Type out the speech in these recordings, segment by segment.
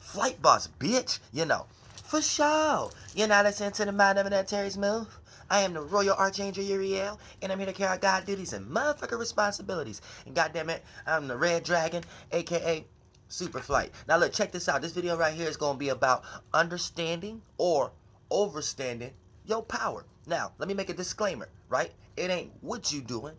Flight boss, bitch. For sure. You're not listening to the mind of that Terry Smooth. I am the Royal Archangel Uriel, and I'm here to carry out God duties and motherfucking responsibilities. And goddamn it, I'm the Red Dragon, aka Superflight. Now look, check this out. This video right here is going to be about understanding or overstanding your power. Now, let me make a disclaimer, right? It ain't what you doing,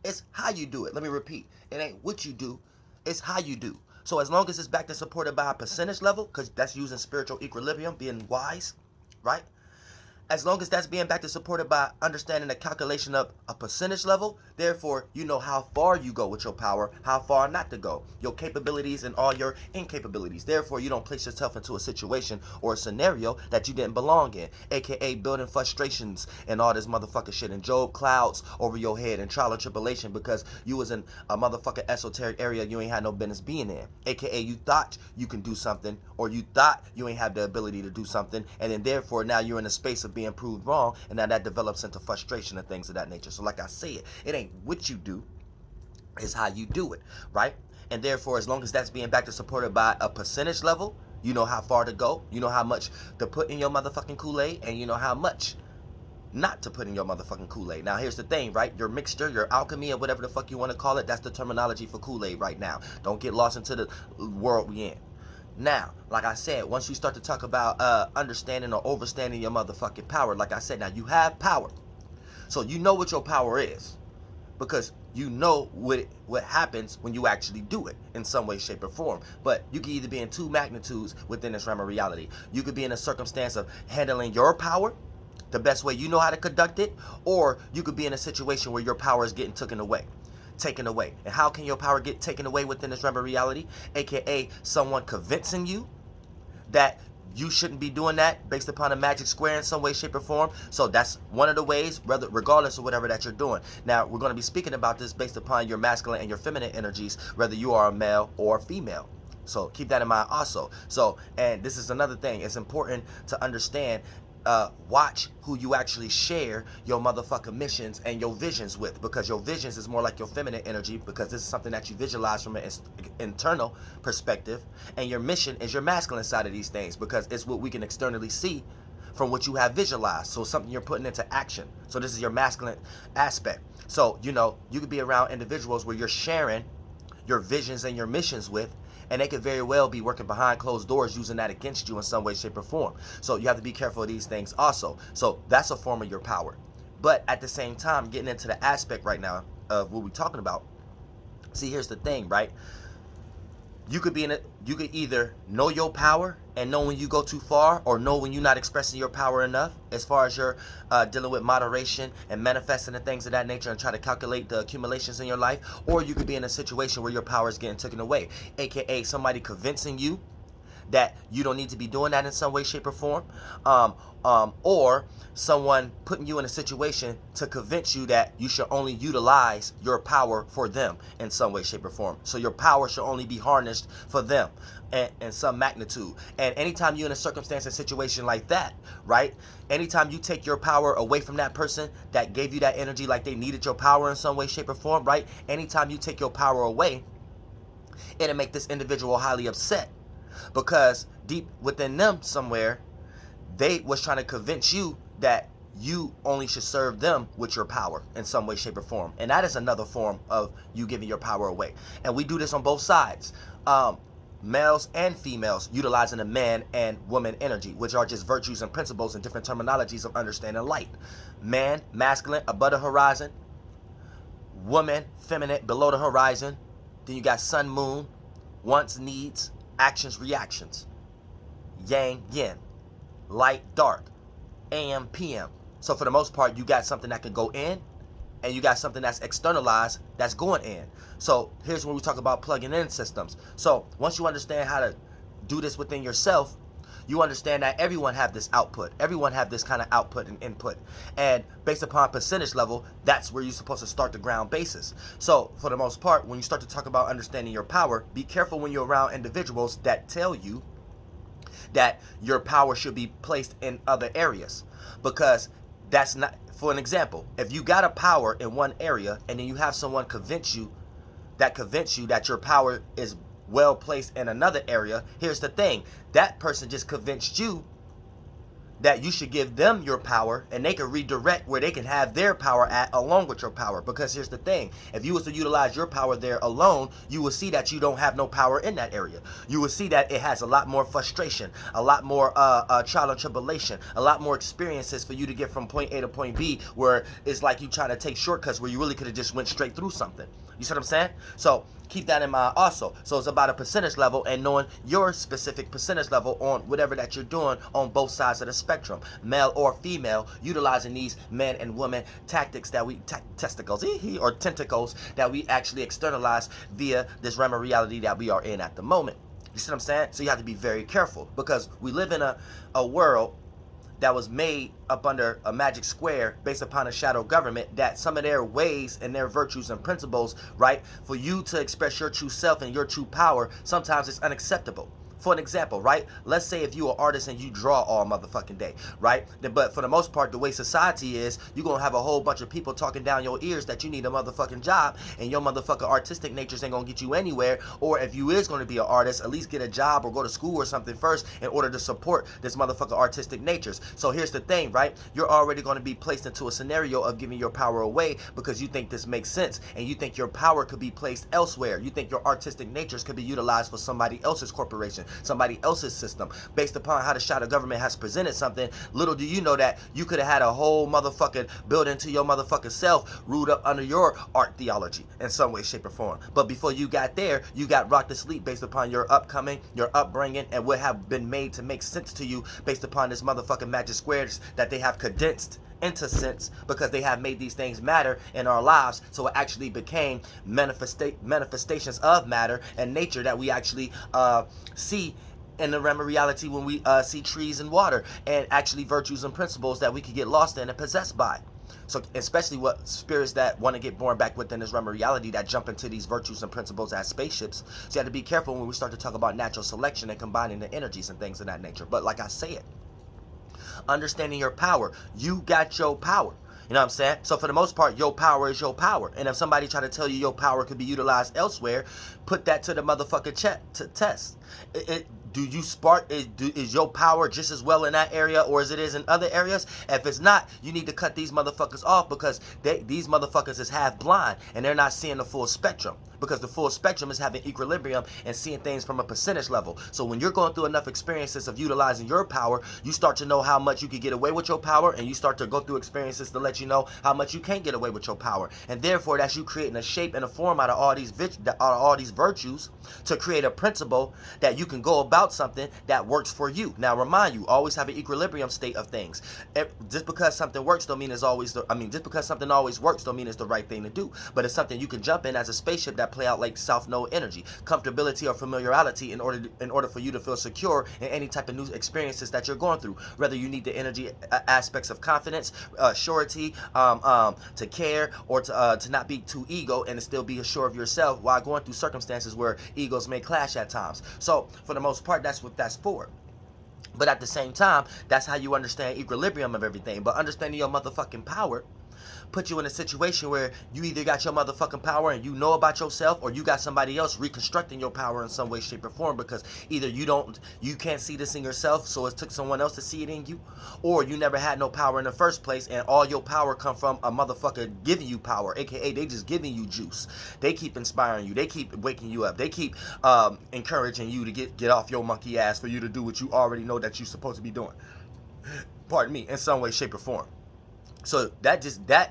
it's how you do it. Let me repeat. It ain't what you do, it's how you do. So as long as it's backed and supported by a percentage level, because that's using spiritual equilibrium, being wise, right? As long as that's being backed and supported by understanding the calculation of a percentage level, therefore, you know how far you go with your power, how far not to go, your capabilities and all your incapabilities. Therefore, you don't place yourself into a situation or a scenario that you didn't belong in, aka building frustrations and all this motherfucking shit and Job clouds over your head and trial and tribulation because you was in a motherfucking esoteric area you ain't had no business being in, aka you thought you can do something or you thought you ain't have the ability to do something, and then therefore now you're in a space of being proved wrong, and now that develops into frustration and things of that nature. So like I said, it ain't what you do, it's how you do it, right? And therefore, as long as that's being backed and supported by a percentage level, you know how far to go, you know how much to put in your motherfucking Kool-Aid, and you know how much not to put in your motherfucking Kool-Aid. Now here's the thing, right? Your mixture, your alchemy, or whatever the fuck you want to call it, that's the terminology for Kool-Aid right now. Don't get lost into the world we in. Now, like I said, once you start to talk about understanding or overstanding your motherfucking power, like I said, now you have power. So you know what your power is. Because you know what happens when you actually do it in some way, shape, or form. But you can either be in two magnitudes within this realm of reality. You could be in a circumstance of handling your power the best way you know how to conduct it, or you could be in a situation where your power is getting taken away. And how can your power get taken away within this realm of reality? AKA someone convincing you that you shouldn't be doing that based upon a magic square in some way, shape, or form. So that's one of the ways, regardless of whatever that you're doing. Now, we're going to be speaking about this based upon your masculine and your feminine energies, whether you are a male or female. So keep that in mind also. So, and this is another thing. It's important to understand, watch who you actually share your motherfucking missions and your visions with, because your visions is more like your feminine energy, because this is something that you visualize from an internal perspective, and your mission is your masculine side of these things, because it's what we can externally see from what you have visualized. So something you're putting into action. So this is your masculine aspect. So you could be around individuals where you're sharing your visions and your missions with, and they could very well be working behind closed doors using that against you in some way, shape, or form. So you have to be careful of these things also. So that's a form of your power. But at the same time, getting into the aspect right now of what we're talking about, see, here's the thing, right? You could either know your power and know when you go too far, or know when you're not expressing your power enough as far as you're dealing with moderation and manifesting and things of that nature and try to calculate the accumulations in your life. Or you could be in a situation where your power is getting taken away, aka somebody convincing you that you don't need to be doing that in some way, shape, or form, or someone putting you in a situation to convince you that you should only utilize your power for them in some way, shape, or form. So your power should only be harnessed for them in some magnitude. And anytime you're in a circumstance and situation like that, right? Anytime you take your power away from that person that gave you that energy, like they needed your power in some way, shape, or form, right? Anytime you take your power away, it'll make this individual highly upset. Because deep within them somewhere, they was trying to convince you that you only should serve them with your power in some way, shape, or form. And that is another form of you giving your power away. And we do this on both sides. Males and females utilizing the man and woman energy, which are just virtues and principles and different terminologies of understanding light. Man, masculine, above the horizon. Woman, feminine, below the horizon. Then you got sun, moon, wants, needs, actions, reactions, yang, yin, light, dark, AM, PM. So for the most part, you got something that can go in, and you got something that's externalized that's going in. So here's when we talk about plugging in systems. So once you understand how to do this within yourself, you understand that everyone have this output. Everyone have this kind of output and input. And based upon percentage level, that's where you're supposed to start the ground basis. So for the most part, when you start to talk about understanding your power, be careful when you're around individuals that tell you that your power should be placed in other areas. Because that's not, for an example, if you got a power in one area and then you have someone convince you that your power is well placed in another area. Here's the thing. That person just convinced you that you should give them your power, and they can redirect where they can have their power at along with your power. Because here's the thing, if you was to utilize your power there alone, you will see that you don't have no power in that area. You will see that it has a lot more frustration, a lot more trial and tribulation, a lot more experiences for you to get from point A to point B, where it's like you trying to take shortcuts where you really could have just went straight through something. You see what I'm saying? So keep that in mind also. So it's about a percentage level and knowing your specific percentage level on whatever that you're doing on both sides of the spectrum, male or female, utilizing these men and women tactics that we, testicles, or tentacles that we actually externalize via this realm of reality that we are in at the moment. You see what I'm saying? So you have to be very careful, because we live in a world that was made up under a magic square based upon a shadow government, that some of their ways and their virtues and principles, right, for you to express your true self and your true power, sometimes it's unacceptable. For an example, right, let's say if you're an artist and you draw all motherfucking day, right, but for the most part, the way society is, you're going to have a whole bunch of people talking down your ears that you need a motherfucking job, and your motherfucking artistic natures ain't going to get you anywhere. Or if you is going to be an artist, at least get a job or go to school or something first in order to support this motherfucking artistic natures. So here's the thing, right, you're already going to be placed into a scenario of giving your power away because you think this makes sense, and you think your power could be placed elsewhere. You think your artistic natures could be utilized for somebody else's corporation, somebody else's system, based upon how the shadow government has presented something. Little do you know that you could have had a whole motherfucking building to your motherfucking self ruled up under your art theology in some way, shape, or form. But before you got there, you got rocked to sleep based upon your upcoming, your upbringing, and what have been made to make sense to you based upon this motherfucking magic squares that they have condensed into sense, because they have made these things matter in our lives. So it actually became manifestations of matter and nature that we actually see in the realm of reality when we see trees and water, and actually virtues and principles that we could get lost in and possessed by. So especially what spirits that want to get born back within this realm of reality, that jump into these virtues and principles as spaceships. So you have to be careful when we start to talk about natural selection and combining the energies and things of that nature. But like I said, understanding your power, you got your power. You know what I'm saying? So for the most part, your power is your power. And if somebody try to tell you your power could be utilized elsewhere, put that to the motherfucking test. Do you spark, is your power just as well in that area or as it is in other areas? If it's not, you need to cut these motherfuckers off, because these motherfuckers is half blind and they're not seeing the full spectrum, because the full spectrum is having equilibrium and seeing things from a percentage level. So when you're going through enough experiences of utilizing your power, you start to know how much you can get away with your power, and you start to go through experiences to let you know how much you can't get away with your power. And therefore, that's you creating a shape and a form out of all these virtues to create a principle that you can go about something that works for you. Now, remind you, always have an equilibrium state of things. Just because something works don't mean it's always just because something always works don't mean it's the right thing to do. But it's something you can jump in as a spaceship that play out like South Node energy, comfortability or familiarity, in order for you to feel secure in any type of new experiences that you're going through. Whether you need the energy aspects of confidence, surety, to care, or to not be too ego and to still be assured of yourself while going through circumstances where egos may clash at times. So for the most part, that's what that's for. But at the same time, that's how you understand equilibrium of everything. But understanding your motherfucking power put you in a situation where you either got your motherfucking power and you know about yourself, or you got somebody else reconstructing your power in some way, shape, or form, because either you can't see this in yourself, so it took someone else to see it in you, or you never had no power in the first place and all your power come from a motherfucker giving you power, aka they just giving you juice. They keep inspiring you, they keep waking you up, they keep encouraging you to get off your monkey ass for you to do what you already know that you're supposed to be doing. Pardon me, in some way, shape, or form. So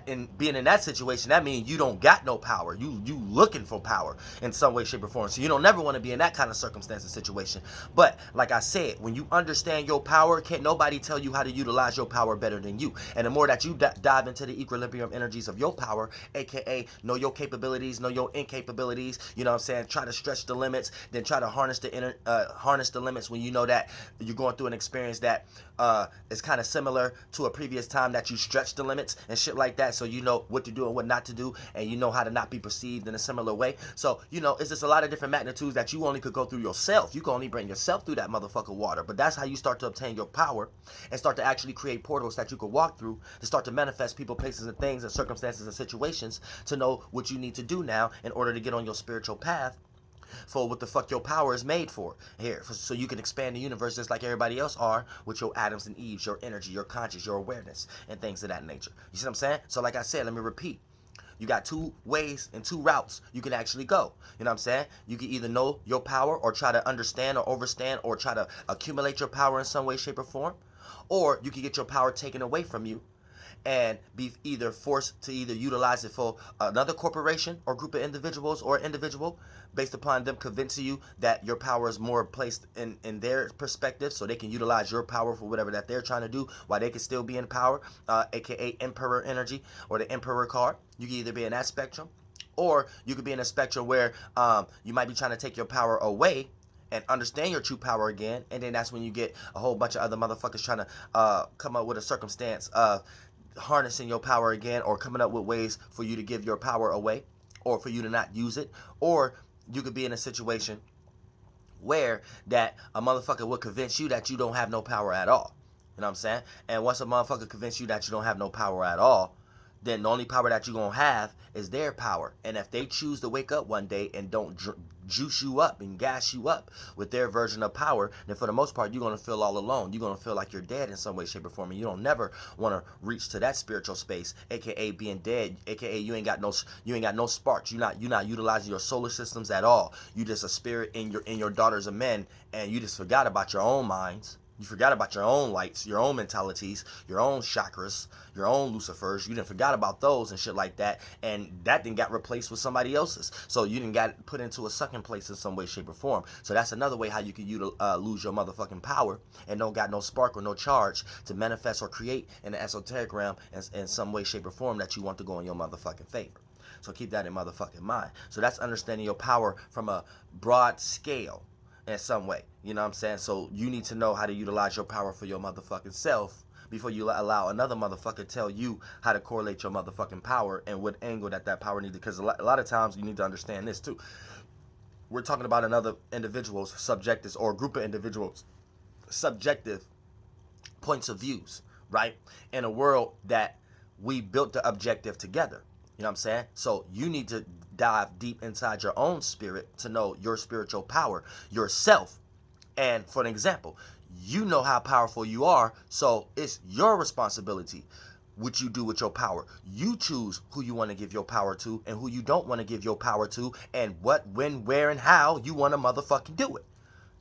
and being in that situation, that means you don't got no power. You looking for power in some way, shape, or form. So you don't never want to be in that kind of circumstance and situation. But like I said, when you understand your power, can't nobody tell you how to utilize your power better than you. And the more that you dive into the equilibrium energies of your power, aka know your capabilities, know your incapabilities, you know what I'm saying, try to stretch the limits, then try to harness the limits when you know that you're going through an experience that is kind of similar to a previous time that you stretched the limits and shit like that, so you know what to do and what not to do, and you know how to not be perceived in a similar way. So it's just a lot of different magnitudes that you only could go through yourself. You can only bring yourself through that motherfucking water. But that's how you start to obtain your power and start to actually create portals that you could walk through to start to manifest people, places, and things, and circumstances and situations to know what you need to do now in order to get on your spiritual path for what the fuck your power is made for. Here, so you can expand the universe just like everybody else are with your atoms and eves, your energy, your conscious, your awareness, and things of that nature. You see what I'm saying? So like I said, let me repeat. You got two ways and two routes you can actually go. You know what I'm saying? You can either know your power or try to understand or overstand or try to accumulate your power in some way, shape, or form. Or you can get your power taken away from you and be either forced to either utilize it for another corporation or group of individuals or individual based upon them convincing you that your power is more placed in their perspective so they can utilize your power for whatever that they're trying to do while they can still be in power, aka emperor energy or the emperor card. You can either be in that spectrum or you could be in a spectrum where you might be trying to take your power away and understand your true power again, and then that's when you get a whole bunch of other motherfuckers trying to come up with a circumstance of harnessing your power again or coming up with ways for you to give your power away or for you to not use it. Or you could be in a situation where that a motherfucker will convince you that you don't have no power at all. You know what I'm saying? And once a motherfucker convince you that you don't have no power at all, then the only power that you're going to have is their power. And if they choose to wake up one day and don't juice you up and gas you up with their version of power, then for the most part, you're going to feel all alone. You're going to feel like you're dead in some way, shape, or form. And you don't never want to reach to that spiritual space, aka being dead, aka you ain't got no sparks. You're not utilizing your solar systems at all. You just a spirit in your daughters of men, and you just forgot about your own minds. You forgot about your own lights, your own mentalities, your own chakras, your own Lucifers. You didn't forgot about those and shit like that. And that then got replaced with somebody else's. So you didn't got put into a second place in some way, shape, or form. So that's another way how you can lose your motherfucking power and don't got no spark or no charge to manifest or create in the esoteric realm in some way, shape, or form that you want to go in your motherfucking favor. So keep that in motherfucking mind. So that's understanding your power from a broad scale. In some way, you know what I'm saying? So you need to know how to utilize your power for your motherfucking self before you allow another motherfucker tell you how to correlate your motherfucking power and what angle that power needs. Because a lot of times you need to understand this too. We're talking about another individual's subjective or group of individuals' subjective points of views, right? In a world that we built the objective together. You know what I'm saying? So you need to dive deep inside your own spirit to know your spiritual power, yourself. And for an example, you know how powerful you are, so it's your responsibility what you do with your power. You choose who you want to give your power to and who you don't want to give your power to, and what, when, where, and how you want to motherfucking do it.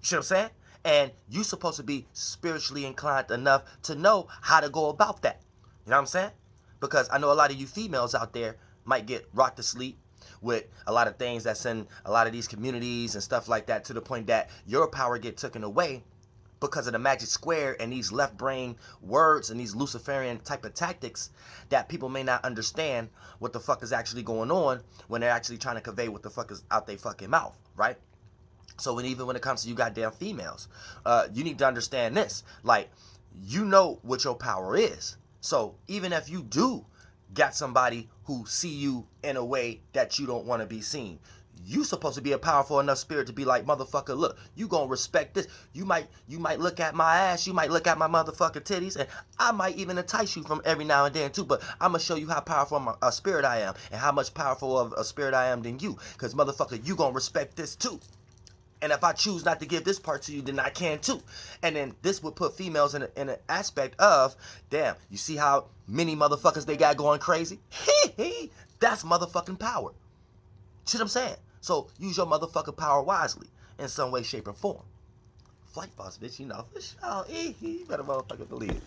You see what I'm saying? And you're supposed to be spiritually inclined enough to know how to go about that. You know what I'm saying? Because I know a lot of you females out there might get rocked to sleep with a lot of things that's in a lot of these communities and stuff like that, to the point that your power get taken away because of the magic square and these left brain words and these Luciferian type of tactics that people may not understand what the fuck is actually going on when they're actually trying to convey what the fuck is out their fucking mouth, right? So even when it comes to you goddamn females, you need to understand this. Like, you know what your power is. So even if you do got somebody who see you in a way that you don't want to be seen, you supposed to be a powerful enough spirit to be like, motherfucker, look, you gonna respect this. You might look at my ass, you might look at my motherfucking titties, and I might even entice you from every now and then too, but I'm gonna show you how powerful a spirit I am and how much powerful of a spirit I am than you, because motherfucker, you gonna respect this too. And if I choose not to give this part to you, then I can too. And then this would put females in an aspect of, damn, you see how many motherfuckers they got going crazy? That's motherfucking power. See what I'm saying? So use your motherfucking power wisely in some way, shape, or form. Flight boss, bitch, you know, for sure. You better motherfucking believe it.